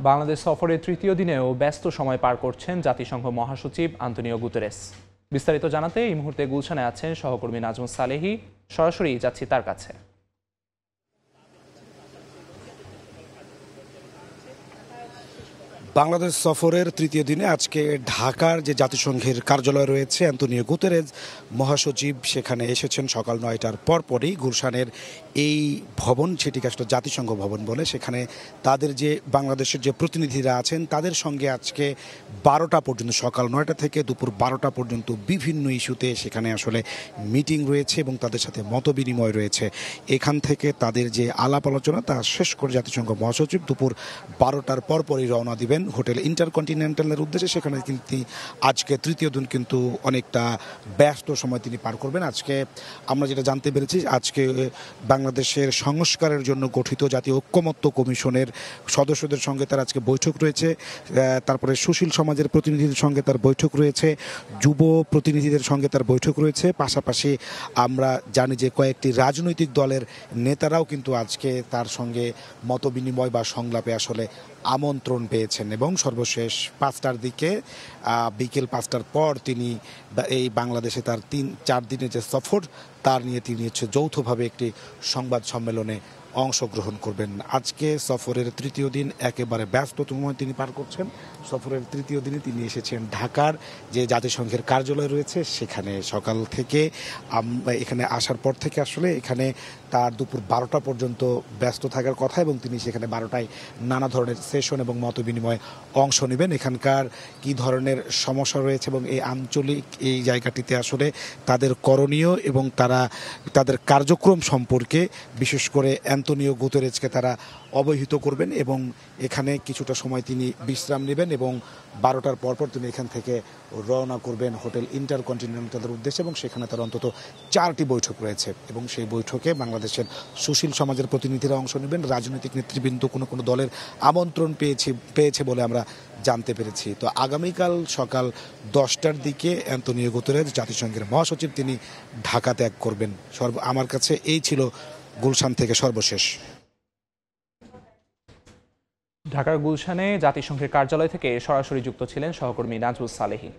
বাংলাদেশ সফরের তৃতীয় দিনেও ব্যস্ত সময় পার করছেন জাতিসংঘ মহাসচিব আন্তোনিও গুতেরেস। বিস্তারিত জানাতে এই মুহূর্তে গুলশানে আছেন সহকর্মী নাজমুস সালেহী। সরাসরি যাচ্ছি তার কাছে। বাংলাদেশ সফরের তৃতীয় দিনে আজকে ঢাকার যে জাতিসংঘের কার্যালয় রয়েছে আন্তোনিও গুতেরেস মহাসচিব সেখানে এসেছেন সকাল ৯টার পরপরই। গুলশানের এই ভবন, সেটিকে আসলে জাতিসংঘ ভবন বলে, সেখানে তাদের যে বাংলাদেশের যে প্রতিনিধিরা আছেন তাদের সঙ্গে আজকে ১২টা পর্যন্ত, সকাল ৯টা থেকে দুপুর ১২টা পর্যন্ত বিভিন্ন ইস্যুতে সেখানে আসলে মিটিং রয়েছে এবং তাদের সাথে মতবিনিময় রয়েছে। এখান থেকে তাদের যে আলাপ আলোচনা তা শেষ করে জাতিসংঘ মহাসচিব দুপুর ১২টার পরপরই রওনা দিবেন হোটেল ইন্টারকন্টিনেন্টালের উদ্দেশ্যে। সেখানে কিন্তু আজকে তৃতীয় দিন কিন্তু অনেকটা ব্যস্ত সময় তিনি পার করবেন। আজকে আমরা যেটা জানতে পেরেছি, আজকে বাংলাদেশের সংস্কারের জন্য গঠিত জাতীয় ঐক্যমত্য কমিশনের সদস্যদের সঙ্গে তার আজকে বৈঠক রয়েছে। তারপরে সুশীল সমাজের প্রতিনিধিদের সঙ্গে তার বৈঠক রয়েছে, যুব প্রতিনিধিদের সঙ্গে তার বৈঠক রয়েছে। পাশাপাশি আমরা জানি যে কয়েকটি রাজনৈতিক দলের নেতারাও কিন্তু আজকে তার সঙ্গে মতবিনিময় বা সংলাপে আসলে আমন্ত্রণ পেয়েছেন। এবং সর্বশেষ ৫টার দিকে, বিকেল ৫টার পর তিনি এই বাংলাদেশে তার ৩-৪ দিনের যে সফর তার নিয়ে তিনি যৌথভাবে একটি সংবাদ সম্মেলনে অংশগ্রহণ করবেন। আজকে সফরের তৃতীয় দিন একেবারে ব্যস্ততম তিনি পার করছেন। সফরের তৃতীয় দিনে তিনি এসেছেন ঢাকার যে জাতিসংঘের কার্যালয় রয়েছে সেখানে। সকাল থেকে এখানে আসার পর থেকে আসলে এখানে তার দুপুর ১২টা পর্যন্ত ব্যস্ত থাকার কথা এবং তিনি সেখানে ১২টায় নানা ধরনের সেশন এবং মতবিনিময়ে অংশ নেবেন। এখানকার কি ধরনের সমস্যা রয়েছে এবং এই আঞ্চলিক এই জায়গাটিতে আসলে তাদের করণীয় এবং তাদের কার্যক্রম সম্পর্কে বিশেষ করে আন্তোনিও গুতেরেসকে তারা অবহিত করবেন এবং এখানে কিছুটা সময় তিনি বিশ্রাম নেবেন এবং ১২টার পরপর তিনি এখান থেকে রওনা করবেন হোটেল ইন্টারকন্টিনেন্টালের উদ্দেশ্যে। এবং সেখানে তার অন্তত ৪টি বৈঠক রয়েছে এবং সেই বৈঠকে বাংলাদেশের সুশীল সমাজের প্রতিনিধিরা অংশ নেবেন। রাজনৈতিক নেতৃবৃন্দ কোনো দলের আমন্ত্রণ পেয়েছে বলে আমরা জানতে পেরেছি। তো আগামীকাল সকাল ১০টার দিকে আন্তোনিও গুতেরেস জাতিসংঘের মহাসচিব তিনি ঢাকা ত্যাগ করবেন। আমার কাছে এই ছিল গুলশান থেকে সর্বশেষ। ঢাকার গুলশানে জাতিসংঘের কার্যালয় থেকে সরাসরি যুক্ত ছিলেন সহকর্মী নাজমুস সালেহী।